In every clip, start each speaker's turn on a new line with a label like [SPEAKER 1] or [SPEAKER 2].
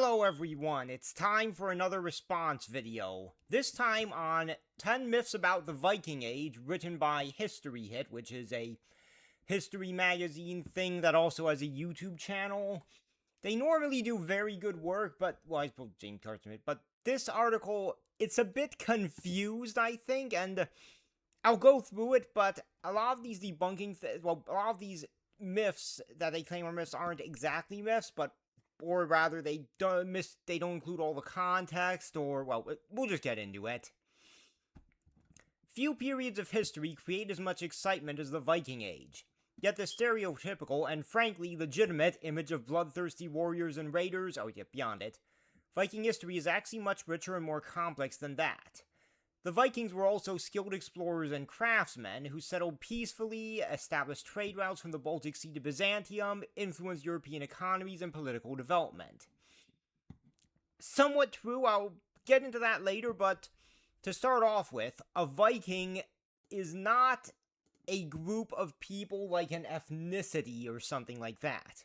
[SPEAKER 1] Hello everyone, it's time for another response video. This time on 10 Myths About the Viking Age, written by History Hit, which is a history magazine thing that also has a YouTube channel. They normally do very good work, but, well, I suppose James Carson, but this article, it's a bit confused, I think, and I'll go through it, but a lot of these debunking, a lot of these myths that they claim are myths aren't exactly myths, or rather, they don't include all the context, or, well, we'll just get into it. Few periods of history create as much excitement as the Viking Age. Yet the stereotypical, and frankly legitimate, image of bloodthirsty warriors and raiders, beyond it, Viking history is actually much richer and more complex than that. The Vikings were also skilled explorers and craftsmen who settled peacefully, established trade routes from the Baltic Sea to Byzantium, influenced European economies and political development. Somewhat true, I'll get into that later, but to start off with, a Viking is not a group of people like an ethnicity or something like that.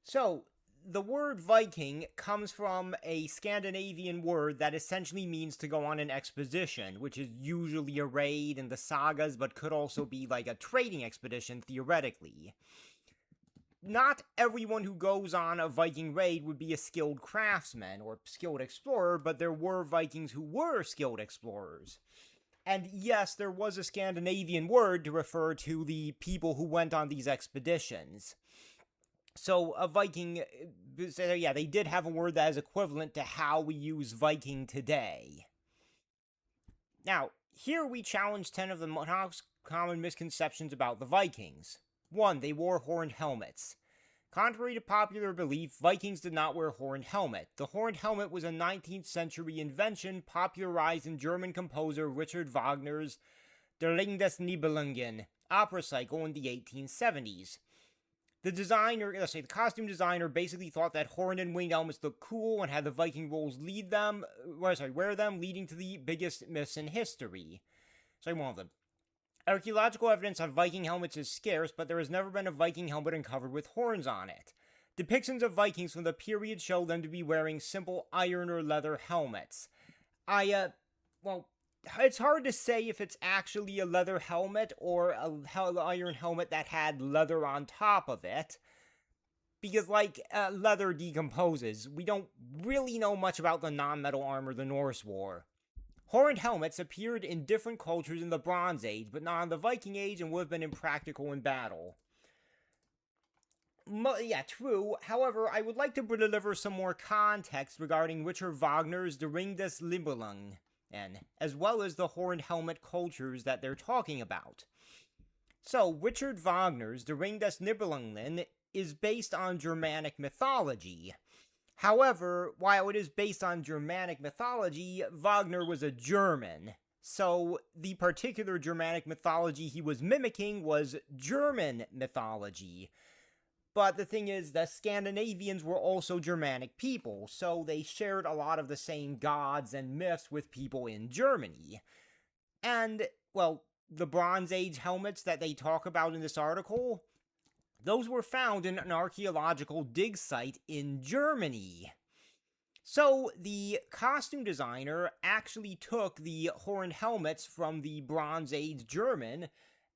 [SPEAKER 1] So, the word Viking comes from a Scandinavian word that essentially means to go on an expedition, which is usually a raid in the sagas, but could also be like a trading expedition, theoretically. Not everyone who goes on a Viking raid would be a skilled craftsman or skilled explorer, but there were Vikings who were skilled explorers. And yes, there was a Scandinavian word to refer to the people who went on these expeditions. So, a Viking, yeah, they did have a word that is equivalent to how we use Viking today. Now, here we challenge 10 of the most common misconceptions about the Vikings. 1. They wore horned helmets. Contrary to popular belief, Vikings did not wear a horned helmet. The horned helmet was a 19th century invention popularized in German composer Richard Wagner's Der Ring des Nibelungen opera cycle in the 1870s. The costume designer basically thought that horned and winged helmets looked cool and had the Viking royals wear them, leading to the biggest myths in history. One of them. Archaeological evidence on Viking helmets is scarce, but there has never been a Viking helmet uncovered with horns on it. Depictions of Vikings from the period show them to be wearing simple iron or leather helmets. It's hard to say if it's actually a leather helmet or an iron helmet that had leather on top of it, because, leather decomposes. We don't really know much about the non-metal armor the Norse wore. Horned helmets appeared in different cultures in the Bronze Age, but not in the Viking Age, and would have been impractical in battle. Yeah, true. However, I would like to deliver some more context regarding Richard Wagner's Der Ring des Nibelungen, as well as the horned helmet cultures that they're talking about. So, Richard Wagner's Der Ring des Nibelungen is based on Germanic mythology. However, while it is based on Germanic mythology, Wagner was a German. So, the particular Germanic mythology he was mimicking was German mythology. But the thing is, the Scandinavians were also Germanic people, so they shared a lot of the same gods and myths with people in Germany. And, the Bronze Age helmets that they talk about in this article, those were found in an archaeological dig site in Germany. So, the costume designer actually took the horned helmets from the Bronze Age German,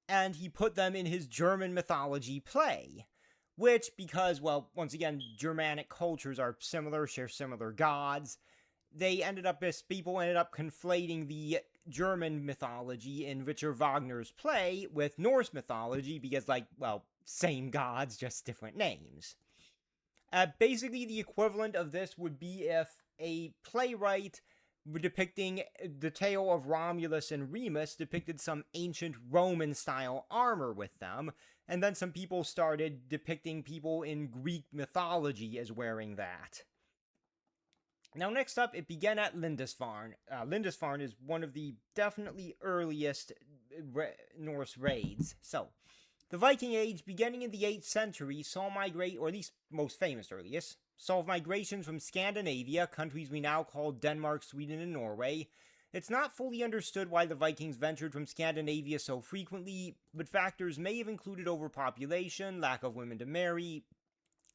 [SPEAKER 1] and he put them in his German mythology play. Which, because, once again, Germanic cultures are similar, share similar gods, people ended up conflating the German mythology in Richard Wagner's play with Norse mythology because, same gods, just different names. Basically, the equivalent of this would be if a playwright depicting the tale of Romulus and Remus depicted some ancient Roman-style armor with them, and then some people started depicting people in Greek mythology as wearing that. Now, next up, it began at Lindisfarne. Lindisfarne is one of the definitely earliest Norse raids. So, the Viking Age, beginning in the 8th century, saw migrations from Scandinavia, countries we now call Denmark, Sweden, and Norway. It's not fully understood why the Vikings ventured from Scandinavia so frequently, but factors may have included overpopulation, lack of women to marry,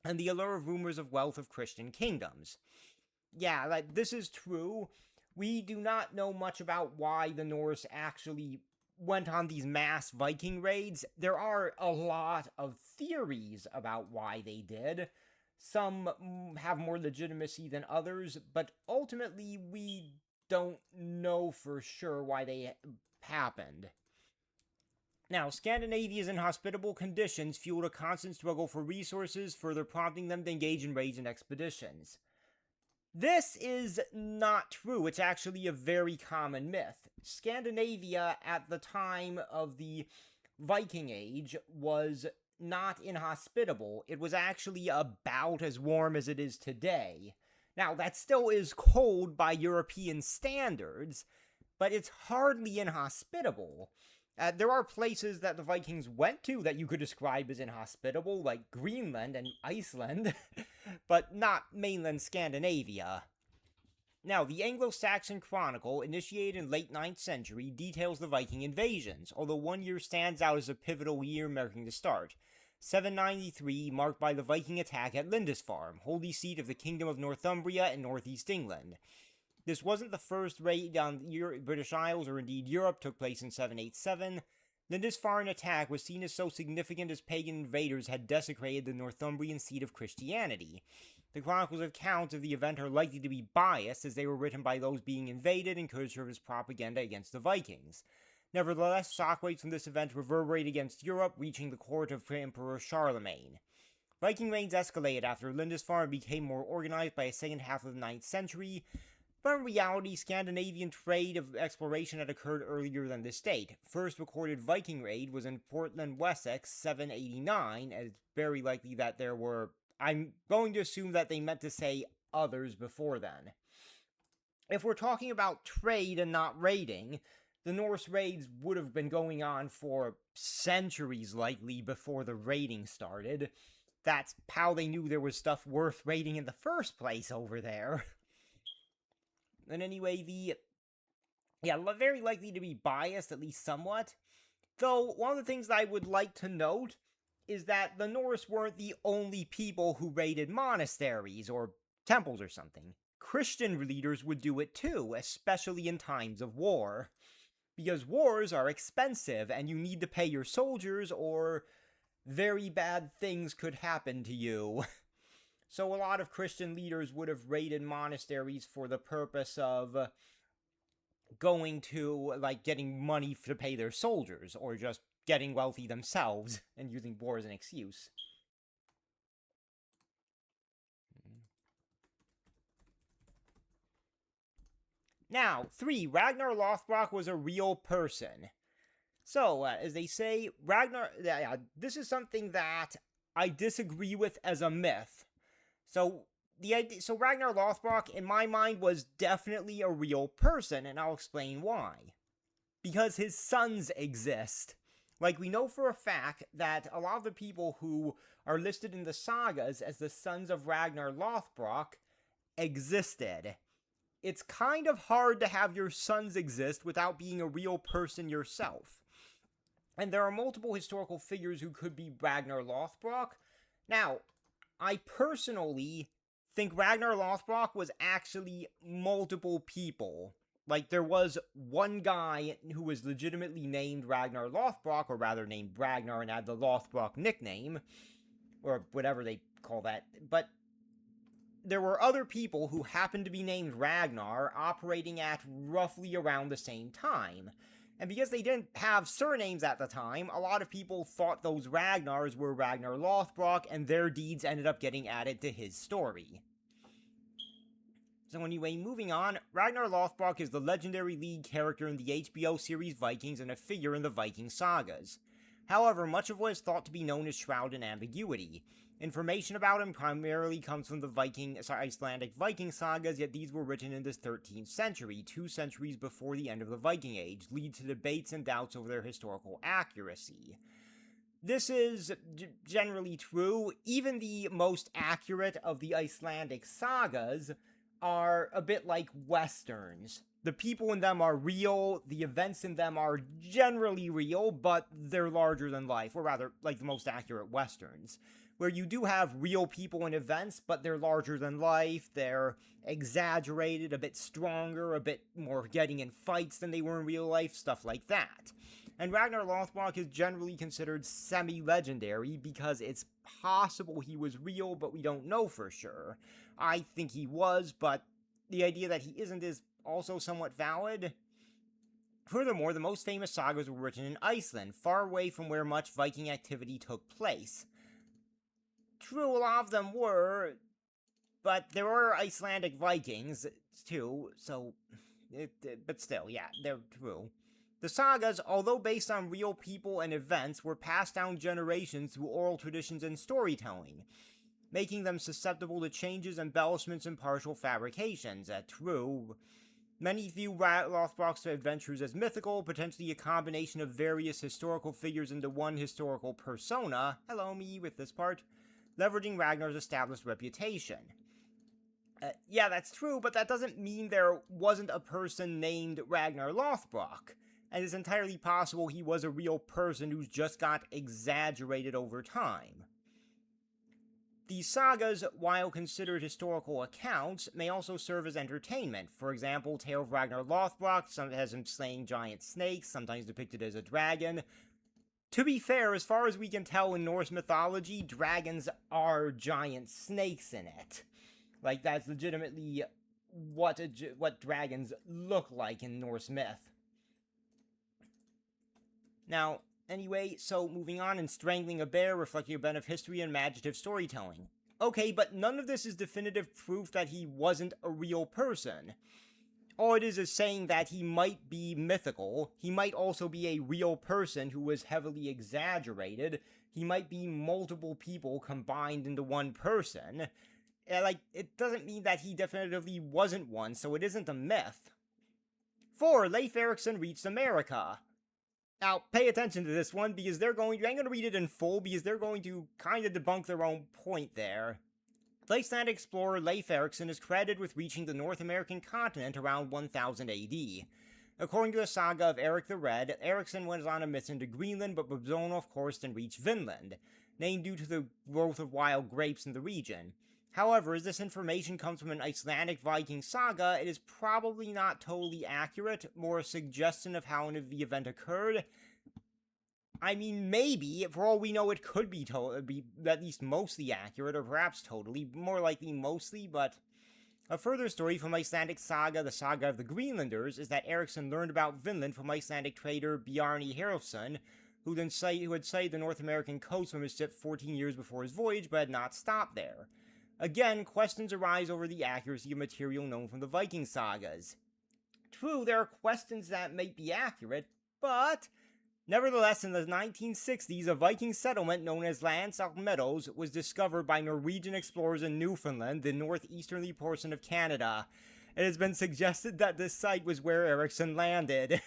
[SPEAKER 1] and the allure of rumors of wealth of Christian kingdoms. Yeah, like, this is true. We do not know much about why the Norse actually went on these mass Viking raids. There are a lot of theories about why they did. Some have more legitimacy than others, but ultimately we don't know for sure why they happened. Now, Scandinavia's inhospitable conditions fueled a constant struggle for resources, further prompting them to engage in raids and expeditions. This is not true. It's actually a very common myth. Scandinavia at the time of the Viking Age was not inhospitable. It was actually about as warm as it is today. Now, that still is cold by European standards, but it's hardly inhospitable. There are places that the Vikings went to that you could describe as inhospitable, like Greenland and Iceland, but not mainland Scandinavia. Now, the Anglo-Saxon Chronicle, initiated in late 9th century, details the Viking invasions, although one year stands out as a pivotal year marking the start. 793, marked by the Viking attack at Lindisfarne, holy seat of the Kingdom of Northumbria in northeast England. This wasn't the first raid on the British Isles, or indeed Europe, took place in 787. Lindisfarne attack was seen as so significant as pagan invaders had desecrated the Northumbrian seat of Christianity. The Chronicle's accounts of the event are likely to be biased, as they were written by those being invaded and could serve as propaganda against the Vikings. Nevertheless, shockwaves from this event reverberated against Europe, reaching the court of Emperor Charlemagne. Viking raids escalated after Lindisfarne and became more organized by the second half of the 9th century, but in reality, Scandinavian trade of exploration had occurred earlier than this date. First recorded Viking raid was in Portland, Wessex, 789, and it's very likely that there were... I'm going to assume that they meant to say others before then. If we're talking about trade and not raiding, the Norse raids would have been going on for centuries likely before the raiding started. That's how they knew there was stuff worth raiding in the first place over there. And anyway, very likely to be biased, at least somewhat. Though, one of the things that I would like to note is that the Norse weren't the only people who raided monasteries or temples or something. Christian leaders would do it too, especially in times of war. Because wars are expensive, and you need to pay your soldiers, or very bad things could happen to you. So a lot of Christian leaders would have raided monasteries for the purpose of going to, like, getting money to pay their soldiers, or just getting wealthy themselves and using war as an excuse. Now, 3. Ragnar Lothbrok was a real person. So, as they say, this is something that I disagree with as a myth. So Ragnar Lothbrok, in my mind, was definitely a real person, and I'll explain why. Because his sons exist. Like, we know for a fact that a lot of the people who are listed in the sagas as the sons of Ragnar Lothbrok existed. It's kind of hard to have your sons exist without being a real person yourself. And there are multiple historical figures who could be Ragnar Lothbrok. Now, I personally think Ragnar Lothbrok was actually multiple people. Like, there was one guy who was legitimately named Ragnar Lothbrok, or rather named Ragnar and had the Lothbrok nickname, or whatever they call that. But there were other people who happened to be named Ragnar operating at roughly around the same time. And because they didn't have surnames at the time, a lot of people thought those Ragnars were Ragnar Lothbrok, and their deeds ended up getting added to his story. So anyway, moving on, Ragnar Lothbrok is the legendary lead character in the HBO series Vikings and a figure in the Viking sagas. However, much of what is thought to be known is shrouded in ambiguity. Information about him primarily comes from the Icelandic Viking sagas, yet these were written in the 13th century, 2 centuries before the end of the Viking Age, lead to debates and doubts over their historical accuracy. This is generally true. Even the most accurate of the Icelandic sagas are a bit like westerns. The people in them are real, the events in them are generally real, but they're larger than life, or rather, like the most accurate westerns. where you do have real people and events, but they're larger than life, they're exaggerated, a bit stronger, a bit more getting in fights than they were in real life, stuff like that. And Ragnar Lothbrok is generally considered semi-legendary because it's possible he was real, but we don't know for sure. I think he was, but the idea that he isn't is also somewhat valid. Furthermore, the most famous sagas were written in Iceland, far away from where much Viking activity took place. True, a lot of them were, but there were Icelandic Vikings, too, so... but still, yeah, they're true. The sagas, although based on real people and events, were passed down generations through oral traditions and storytelling, making them susceptible to changes, embellishments, and partial fabrications. True. Many view Lothbrok's adventures as mythical, potentially a combination of various historical figures into one historical persona. Hello, me with this part. Leveraging Ragnar's established reputation. Yeah, that's true, but that doesn't mean there wasn't a person named Ragnar Lothbrok. And it's entirely possible he was a real person who's just got exaggerated over time. These sagas, while considered historical accounts, may also serve as entertainment. For example, Tale of Ragnar Lothbrok has him slaying giant snakes, sometimes depicted as a dragon. To be fair, as far as we can tell in Norse mythology, dragons are giant snakes in it. Like, that's legitimately what dragons look like in Norse myth. Now, anyway, so moving on, and strangling a bear, reflecting a bent of history and imaginative storytelling. Okay, but none of this is definitive proof that he wasn't a real person. All it is saying that he might be mythical, he might also be a real person who was heavily exaggerated, he might be multiple people combined into one person. Like, it doesn't mean that he definitively wasn't one, so it isn't a myth. 4. Leif Erikson reached America. Now, pay attention to this one, because I'm going to read it in full, because they're going to kind of debunk their own point there. Icelandic explorer Leif Erikson is credited with reaching the North American continent around 1000 AD. According to the saga of Eric the Red, Erikson went on a mission to Greenland, but was blown off course and reached Vinland, named due to the growth of wild grapes in the region. However, as this information comes from an Icelandic Viking saga, it is probably not totally accurate, more a suggestion of how the event occurred. I mean, maybe, for all we know, it could be at least mostly accurate, or perhaps totally, more likely mostly, but... A further story from Icelandic saga, the Saga of the Greenlanders, is that Erikson learned about Vinland from Icelandic trader Bjarni Herjolfsson, who had sighted the North American coast from his ship 14 years before his voyage, but had not stopped there. Again, questions arise over the accuracy of material known from the Viking sagas. True, there are questions that may be accurate, but... Nevertheless, in the 1960s, a Viking settlement known as Landsalt Meadows was discovered by Norwegian explorers in Newfoundland, the northeasterly portion of Canada. It has been suggested that this site was where Erikson landed.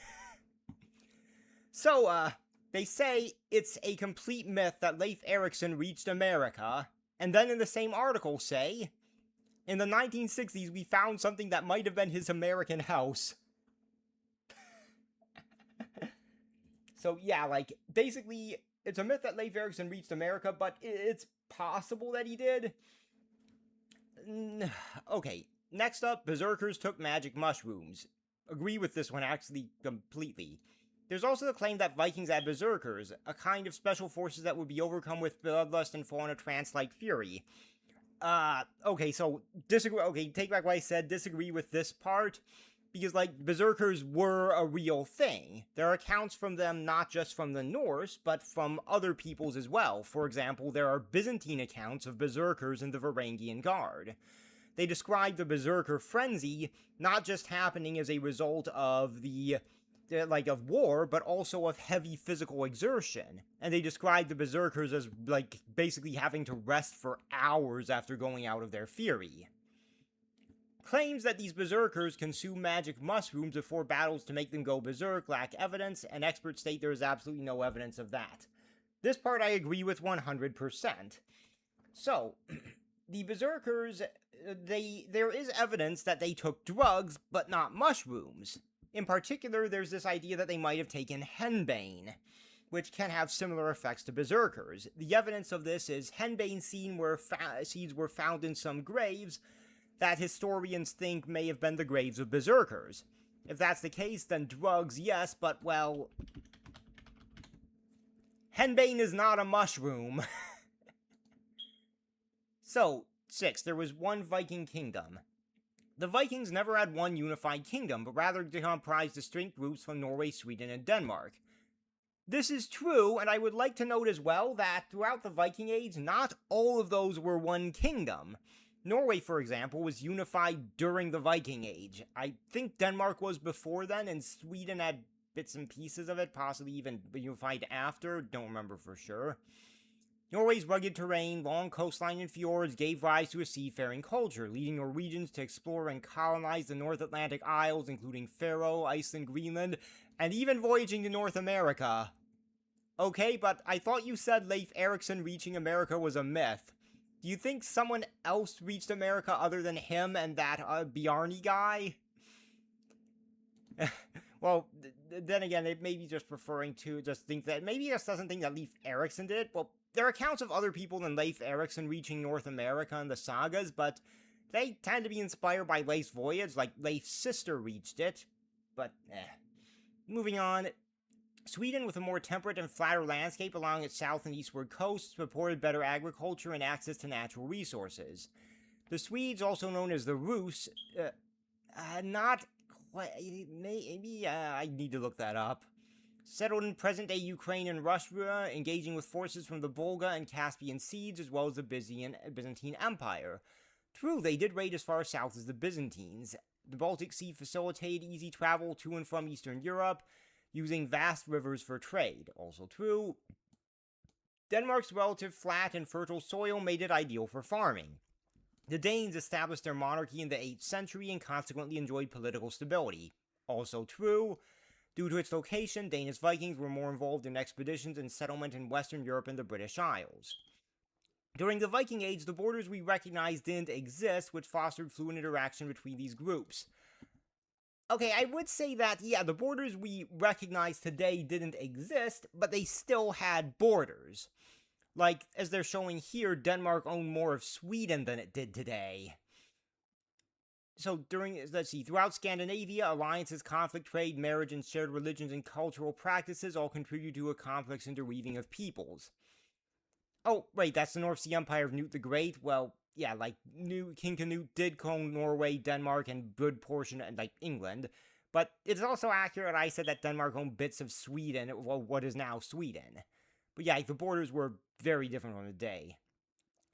[SPEAKER 1] So, they say it's a complete myth that Leif Erikson reached America, and then in the same article say, in the 1960s we found something that might have been his American house. So yeah, like, basically, it's a myth that Leif Erikson reached America, but it's possible that he did. Okay, next up, berserkers took magic mushrooms. Agree with this one, actually, completely. There's also the claim that Vikings had berserkers, a kind of special forces that would be overcome with bloodlust and fall in a trance-like fury. Okay, so, take back what I said, disagree with this part. Because, like, berserkers were a real thing. There are accounts from them not just from the Norse, but from other peoples as well. For example, there are Byzantine accounts of berserkers in the Varangian Guard. They describe the berserker frenzy not just happening as a result of of war, but also of heavy physical exertion. And they describe the berserkers as, like, basically having to rest for hours after going out of their fury. Claims that these berserkers consume magic mushrooms before battles to make them go berserk lack evidence, and experts state there is absolutely no evidence of that. This part I agree with 100%. So, the berserkers, there is evidence that they took drugs, but not mushrooms. In particular, there's this idea that they might have taken henbane. which can have similar effects to berserkers. The evidence of this is henbane seeds were found in some graves that historians think may have been the graves of berserkers. If that's the case, then drugs, yes, but, well, henbane is not a mushroom. So, 6. There was one Viking kingdom. The Vikings never had one unified kingdom, but rather comprised distinct groups from Norway, Sweden, and Denmark. This is true, and I would like to note as well that throughout the Viking Age, not all of those were one kingdom. Norway, for example, was unified during the Viking Age. I think Denmark was before then, and Sweden had bits and pieces of it, possibly even unified after, don't remember for sure. Norway's rugged terrain, long coastline, and fjords gave rise to a seafaring culture, leading Norwegians to explore and colonize the North Atlantic Isles, including Faroe, Iceland, Greenland, and even voyaging to North America. Okay, but I thought you said Leif Erikson reaching America was a myth. Do you think someone else reached America other than him and that Bjarni guy? Well, then again, it may be just preferring to just think that, maybe he just doesn't think that Leif Erikson did it. Well, there are accounts of other people than Leif Erikson reaching North America in the sagas, but they tend to be inspired by Leif's voyage, like Leif's sister reached it, but Moving on, Sweden, with a more temperate and flatter landscape along its south and eastward coasts, reported better agriculture and access to natural resources. The Swedes, also known as the Rus, not quite, maybe I need to look that up, settled in present-day Ukraine and Russia, engaging with forces from the Volga and Caspian Seas, as well as the Byzantine Empire. True, they did raid as far south as the Byzantines. The Baltic Sea facilitated easy travel to and from Eastern Europe, using vast rivers for trade. Also true, Denmark's relative flat and fertile soil made it ideal for farming. The Danes established their monarchy in the 8th century and consequently enjoyed political stability. Also true, due to its location, Danish Vikings were more involved in expeditions and settlement in Western Europe and the British Isles. During the Viking Age, the borders we recognize didn't exist, which fostered fluid interaction between these groups. Okay, I would say that, yeah, the borders we recognize today didn't exist, but they still had borders. Like, as they're showing here, Denmark owned more of Sweden than it did today. So throughout Scandinavia, alliances, conflict, trade, marriage, and shared religions and cultural practices all contribute to a complex interweaving of peoples. Oh, wait, that's the North Sea Empire of Knut the Great? Well, yeah, like, King Canute did own Norway, Denmark, and a good portion of, like, England. But it's also accurate I said that Denmark owned bits of Sweden, well, what is now Sweden. But yeah, the borders were very different from the day.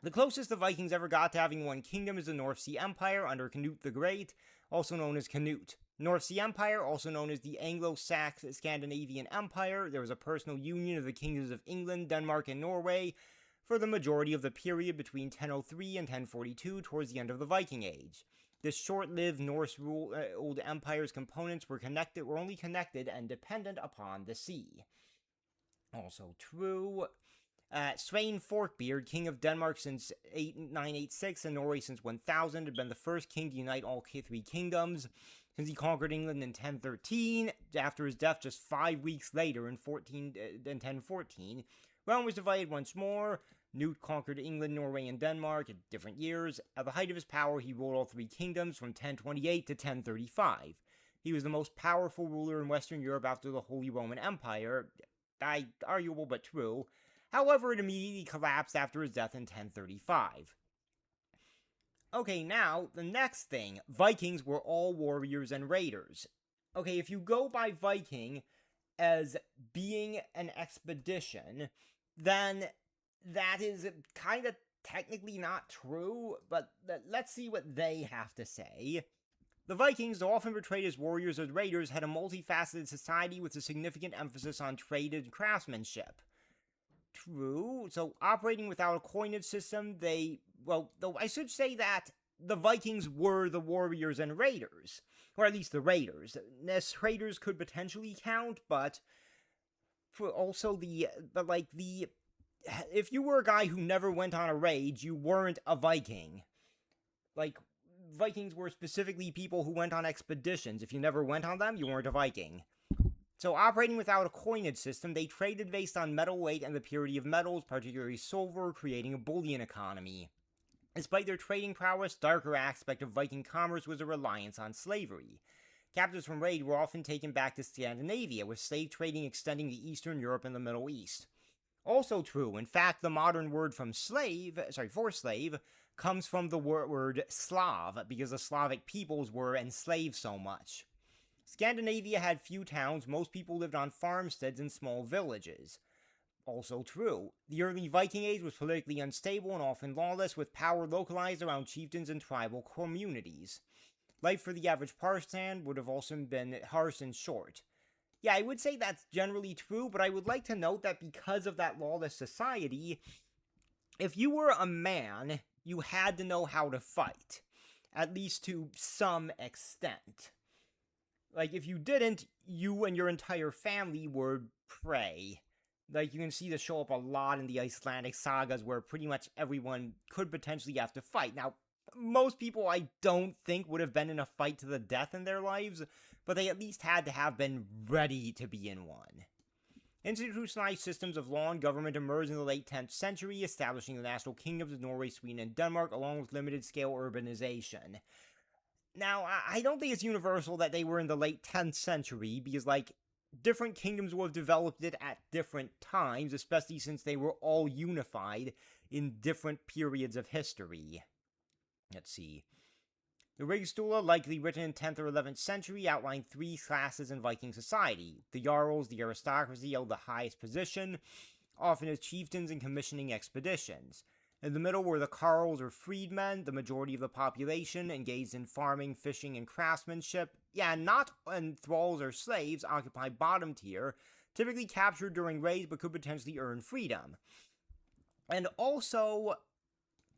[SPEAKER 1] The closest the Vikings ever got to having one kingdom is the North Sea Empire under Canute the Great, also known as Canute. North Sea Empire, also known as the Anglo-Saxon Scandinavian Empire, there was a personal union of the kingdoms of England, Denmark, and Norway for the majority of the period between 1003 and 1042 towards the end of the Viking Age. This short-lived Norse-ruled empire's components were only connected and dependent upon the sea. Also true, Svein Forkbeard, king of Denmark since 986 and Norway since 1000, had been the first king to unite all three kingdoms, since he conquered England in 1013. After his death just 5 weeks later in 1014, Rome was divided once more. Knut conquered England, Norway, and Denmark at different years. At the height of his power, he ruled all three kingdoms from 1028 to 1035. He was the most powerful ruler in Western Europe after the Holy Roman Empire. Arguable but true. However, it immediately collapsed after his death in 1035. Okay, now, the next thing. Vikings were all warriors and raiders. Okay, if you go by Viking as being an expedition, then that is kind of technically not true, but let's see what they have to say. The Vikings, though often portrayed as warriors or raiders, had a multifaceted society with a significant emphasis on trade and craftsmanship. True, so operating without a coinage system, though I should say that the Vikings were the warriors and raiders, or at least the raiders. As traders could potentially count, but if you were a guy who never went on a raid, you weren't a Viking. Like, Vikings were specifically people who went on expeditions. If you never went on them, you weren't a Viking. So, operating without a coinage system, they traded based on metal weight and the purity of metals, particularly silver, creating a bullion economy. Despite their trading prowess, darker aspect of Viking commerce was a reliance on slavery. Captives from raid were often taken back to Scandinavia, with slave trading extending to Eastern Europe and the Middle East. Also true, in fact, the modern word for slave, comes from the word Slav, because the Slavic peoples were enslaved so much. Scandinavia had few towns, most people lived on farmsteads and small villages. Also true, the early Viking Age was politically unstable and often lawless, with power localized around chieftains and tribal communities. Life for the average parson would have also been harsh and short. Yeah, I would say that's generally true, but I would like to note that because of that lawless society, if you were a man, you had to know how to fight, at least to some extent. Like, if you didn't, you and your entire family would prey. Like, you can see this show up a lot in the Icelandic sagas where pretty much everyone could potentially have to fight. Now, most people I don't think would have been in a fight to the death in their lives, but they at least had to have been ready to be in one. Institutionalized systems of law and government emerged in the late 10th century, establishing the national kingdoms of Norway, Sweden, and Denmark, along with limited-scale urbanization. Now, I don't think it's universal that they were in the late 10th century, because, like, different kingdoms will have developed it at different times, especially since they were all unified in different periods of history. Let's see. The Rigsdula, likely written in 10th or 11th century, outlined three classes in Viking society. The Jarls, the aristocracy, held the highest position, often as chieftains in commissioning expeditions. In the middle were the Carls or freedmen, the majority of the population engaged in farming, fishing, and craftsmanship. Yeah, not thralls or slaves occupy bottom tier, typically captured during raids but could potentially earn freedom. And also,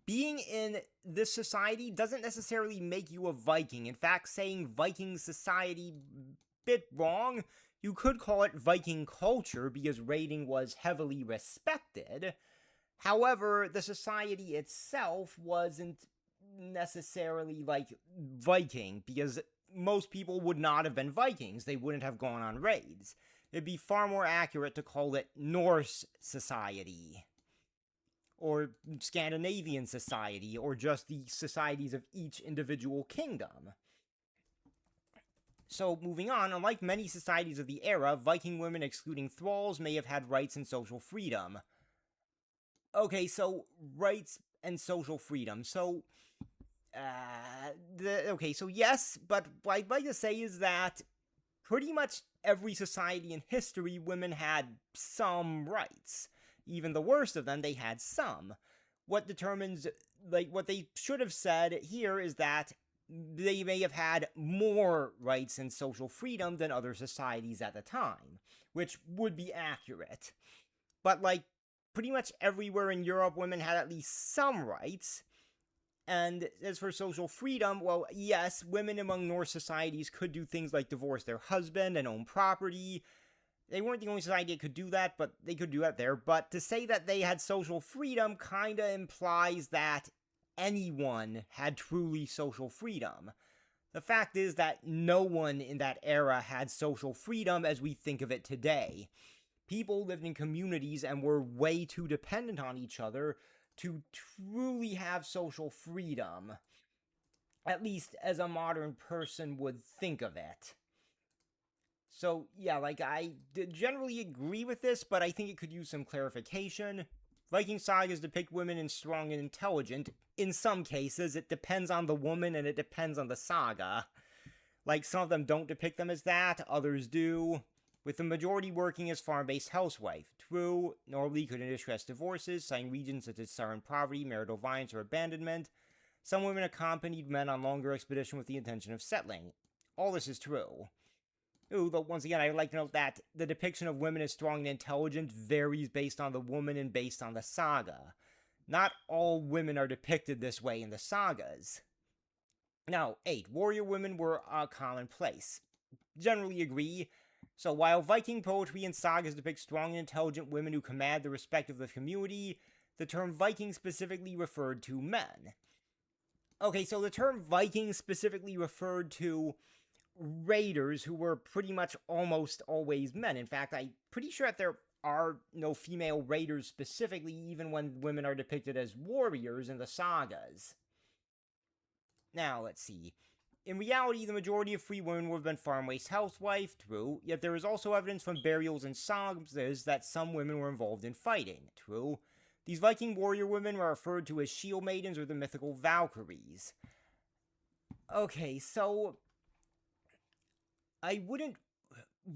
[SPEAKER 1] being in this society doesn't necessarily make you a Viking. In fact, saying Viking society bit wrong. You could call it Viking culture because raiding was heavily respected. However, the society itself wasn't necessarily like Viking, because most people would not have been Vikings. They wouldn't have gone on raids. It'd be far more accurate to call it Norse society, or Scandinavian society, or just the societies of each individual kingdom. So, moving on, unlike many societies of the era, Viking women, excluding thralls, may have had rights and social freedom. Okay, so rights and social freedom. So, yes, but what I'd like to say is that pretty much every society in history, women had some rights. Even the worst of them, they had some. What determines, what they should have said here is that they may have had more rights and social freedom than other societies at the time, which would be accurate. But, pretty much everywhere in Europe, women had at least some rights. And as for social freedom, well, yes, women among Norse societies could do things like divorce their husband and own property. They weren't the only society that could do that, but they could do that there. But to say that they had social freedom kinda implies that anyone had truly social freedom. The fact is that no one in that era had social freedom as we think of it today. People lived in communities and were way too dependent on each other to truly have social freedom. At least as a modern person would think of it. So, yeah, I generally agree with this, but I think it could use some clarification. Viking sagas depict women as strong and intelligent. In some cases, it depends on the woman and it depends on the saga. Some of them don't depict them as that, others do. With the majority working as farm-based housewife. True, normally could initiate divorces, citing reasons such as sudden poverty, marital violence, or abandonment. Some women accompanied men on longer expeditions with the intention of settling. All this is true. Ooh, though once again, I would like to note that the depiction of women as strong and intelligent varies based on the woman and based on the saga. Not all women are depicted this way in the sagas. Now, 8. Warrior women were commonplace. Generally agree. So while Viking poetry and sagas depict strong and intelligent women who command the respect of the community, the term Viking specifically referred to men. Okay, so the term Viking specifically referred to raiders who were pretty much almost always men. In fact, I'm pretty sure that there are no female raiders specifically, even when women are depicted as warriors in the sagas. Now, let's see. In reality, the majority of free women would have been farm-raised housewives, true, yet there is also evidence from burials and sagas that some women were involved in fighting, true. These Viking warrior women were referred to as shield maidens or the mythical Valkyries. Okay, so I wouldn't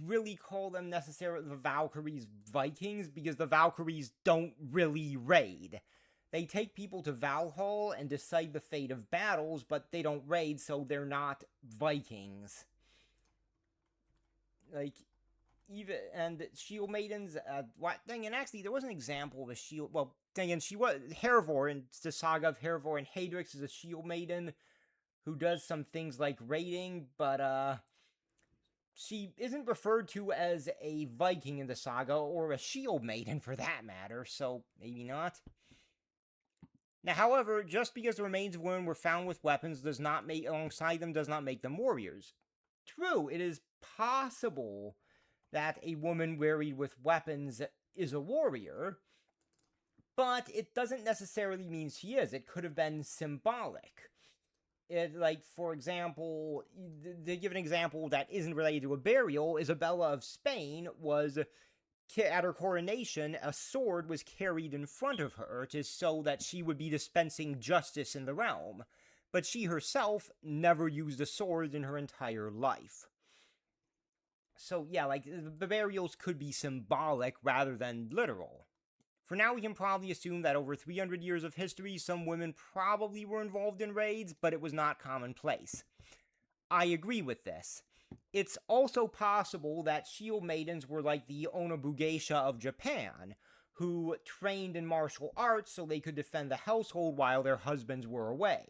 [SPEAKER 1] really call them necessarily the Valkyries Vikings, because the Valkyries don't really raid. They take people to Valhall and decide the fate of battles, but they don't raid, so they're not Vikings. Like, even, and shield maidens, dang, and actually, there was an example of a shield, well, dang, and she was, Hervor, in the saga of Hervor and Hadrix is a shield maiden who does some things like raiding, but, she isn't referred to as a Viking in the saga, or a shield maiden for that matter, so maybe not. Now, however, just because the remains of women were found with weapons alongside them does not make them warriors. True, it is possible that a woman buried with weapons is a warrior, but it doesn't necessarily mean she is. It could have been symbolic. For example, to give an example that isn't related to a burial, Isabella of Spain was, at her coronation, a sword was carried in front of her to show that she would be dispensing justice in the realm, but she herself never used a sword in her entire life. So yeah, the burials could be symbolic rather than literal. For now, we can probably assume that over 300 years of history, some women probably were involved in raids, but it was not commonplace. I agree with this. It's also possible that shield maidens were like the Onobugeisha of Japan, who trained in martial arts so they could defend the household while their husbands were away.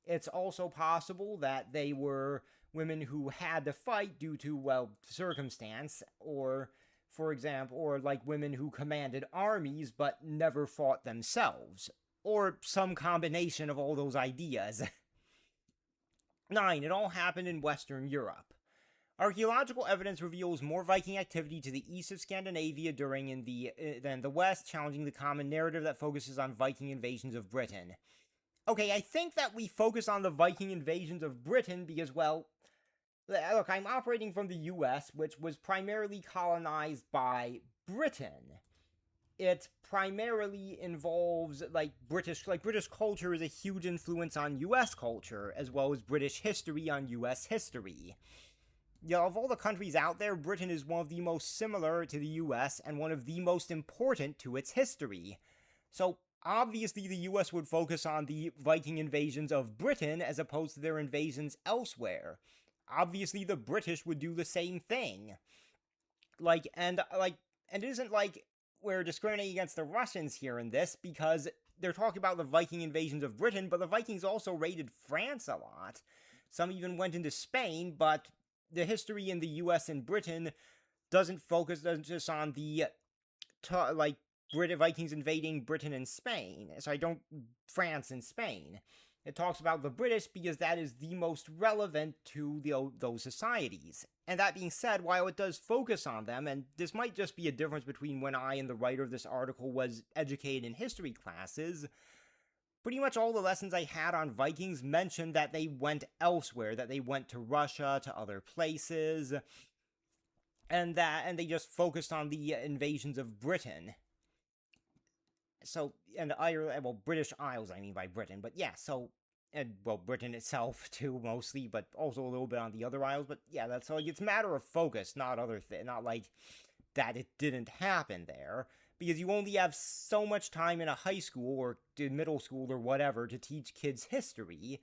[SPEAKER 1] It's also possible that they were women who had to fight due to, well, circumstance, or, for example, or like women who commanded armies but never fought themselves, or some combination of all those ideas. 9. It all happened in Western Europe. Archaeological evidence reveals more Viking activity to the east of Scandinavia than the west, challenging the common narrative that focuses on Viking invasions of Britain. Okay, I think that we focus on the Viking invasions of Britain because, well, look, I'm operating from the US, which was primarily colonized by Britain. It primarily involves, British culture is a huge influence on US culture, as well as British history on US history. Of all the countries out there, Britain is one of the most similar to the US and one of the most important to its history. So, obviously the US would focus on the Viking invasions of Britain as opposed to their invasions elsewhere. Obviously the British would do the same thing. And it isn't like we're discriminating against the Russians here in this, because they're talking about the Viking invasions of Britain, but the Vikings also raided France a lot. Some even went into Spain, but the history in the US and Britain doesn't focus just on the Vikings invading Britain and Spain. France and Spain. It talks about the British because that is the most relevant to those societies. And that being said, while it does focus on them, and this might just be a difference between when I and the writer of this article was educated in history classes, pretty much all the lessons I had on Vikings mentioned that they went elsewhere, that they went to Russia, to other places, and they just focused on the invasions of Britain. So, and Ireland, well, British Isles, I mean by Britain, but yeah, Britain itself too, mostly, but also a little bit on the other isles, but yeah, it's a matter of focus, not like that it didn't happen there, because you only have so much time in a high school or middle school or whatever to teach kids history,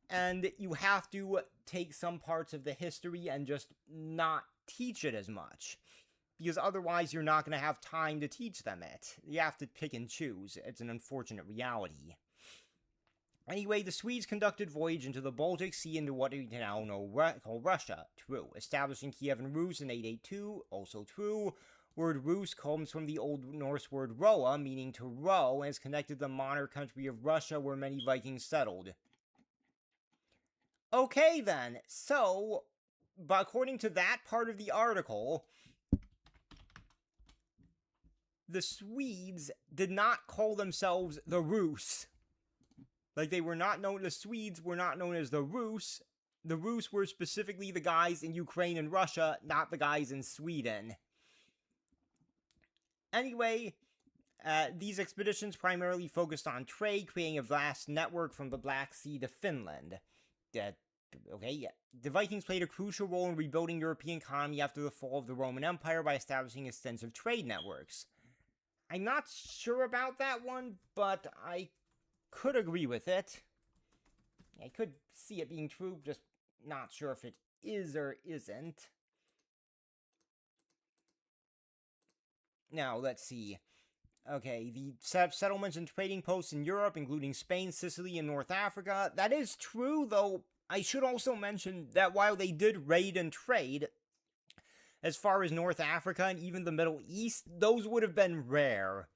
[SPEAKER 1] and you have to take some parts of the history and just not teach it as much, because otherwise you're not going to have time to teach them it. You have to pick and choose. It's an unfortunate reality. Anyway, the Swedes conducted voyage into the Baltic Sea into what we now know called Russia. True. Establishing Kiev and Rus in 882. Also true. Word Rus comes from the Old Norse word roa, meaning to row, and is connected to the modern country of Russia where many Vikings settled. Okay then, so but according to that part of the article, the Swedes did not call themselves the Rus. Like, they were not known, the Swedes were not known as the Rus. The Rus were specifically the guys in Ukraine and Russia, not the guys in Sweden. Anyway, these expeditions primarily focused on trade, creating a vast network from the Black Sea to Finland. The Vikings played a crucial role in rebuilding European economy after the fall of the Roman Empire by establishing extensive trade networks. I'm not sure about that one, but I could agree with it. I could see it being true, just not sure if it is or isn't. Now, let's see. Okay, the settlements and trading posts in Europe, including Spain, Sicily, and North Africa. That is true, though I should also mention that while they did raid and trade, as far as North Africa and even the Middle East, those would have been rare.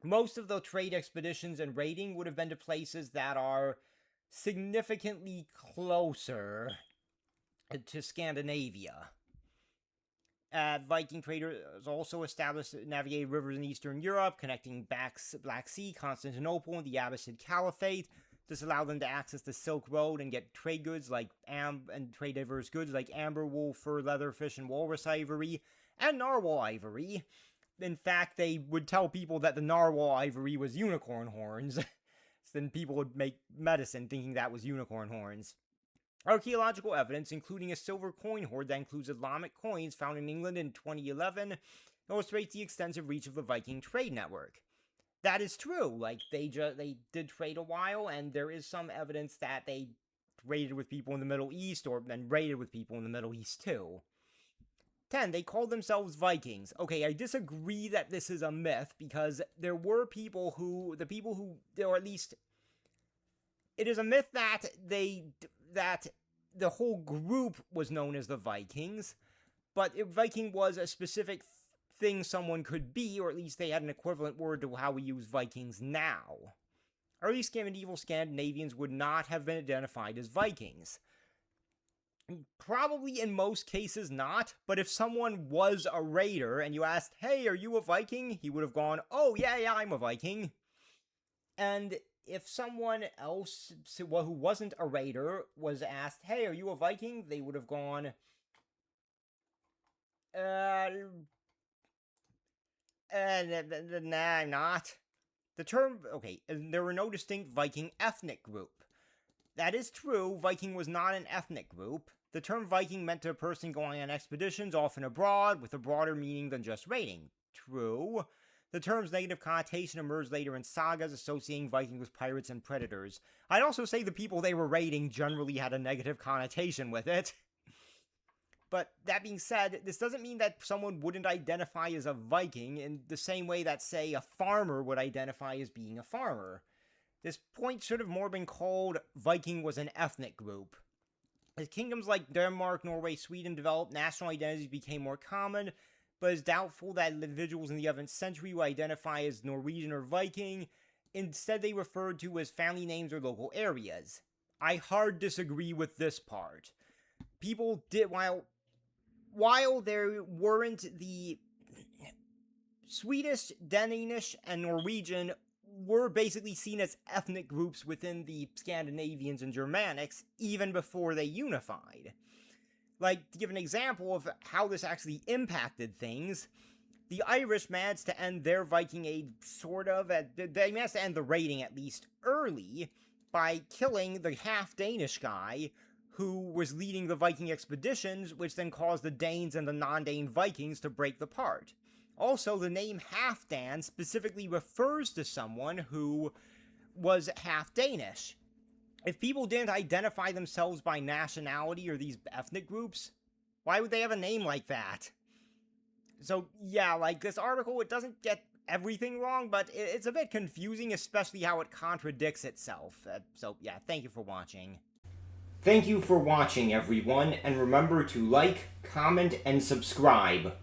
[SPEAKER 1] Most of the trade expeditions and raiding would have been to places that are significantly closer to Scandinavia. Viking traders also established navigated rivers in Eastern Europe, connecting Black Sea, Constantinople, and the Abbasid Caliphate. This allowed them to access the Silk Road and get trade goods like and trade diverse goods like amber, wool, fur, leather, fish, and walrus ivory, and narwhal ivory. In fact, they would tell people that the narwhal ivory was unicorn horns. So then people would make medicine thinking that was unicorn horns. Archaeological evidence, including a silver coin hoard that includes Islamic coins found in England in 2011, illustrates the extensive reach of the Viking trade network. That is true. Like, they did trade a while, and there is some evidence that they traded with people in the Middle East, and raided with people in the Middle East too. 10. They called themselves Vikings. Okay, I disagree that this is a myth, because there were people who, or at least, it is a myth that the whole group was known as the Vikings, but Viking was a specific thing someone could be, or at least they had an equivalent word to how we use Vikings now. Early medieval Scandinavians would not have been identified as Vikings. Probably in most cases not, but if someone was a raider and you asked, hey, are you a Viking? He would have gone, oh, yeah, I'm a Viking. And if someone else who wasn't a raider was asked, hey, are you a Viking? They would have gone, nah, I'm not. The term, there were no distinct Viking ethnic group. That is true, Viking was not an ethnic group. The term Viking meant a person going on expeditions, often abroad, with a broader meaning than just raiding. True. The term's negative connotation emerged later in sagas associating Vikings with pirates and predators. I'd also say the people they were raiding generally had a negative connotation with it. But that being said, this doesn't mean that someone wouldn't identify as a Viking in the same way that, say, a farmer would identify as being a farmer. This point should have more been called Viking was an ethnic group. As kingdoms like Denmark, Norway, Sweden developed, national identities became more common, but it's doubtful that individuals in the 11th century would identify as Norwegian or Viking. Instead, they referred to as family names or local areas. I hard disagree with this part. People did, while there weren't the Swedish, Danish, and Norwegian were basically seen as ethnic groups within the Scandinavians and Germanics even before they unified. Like, to give an example of how this actually impacted things, the Irish managed to end their Viking age they managed to end the raiding at least early by killing the half-Danish guy who was leading the Viking expeditions, which then caused the Danes and the non-Dane Vikings to break apart. Also, the name Halfdan specifically refers to someone who was half-Danish. If people didn't identify themselves by nationality or these ethnic groups, why would they have a name like that? So, yeah, like, this article, it doesn't get everything wrong, but it's a bit confusing, especially how it contradicts itself. So, yeah, thank you for watching. Thank you for watching, everyone, and remember to like, comment, and subscribe.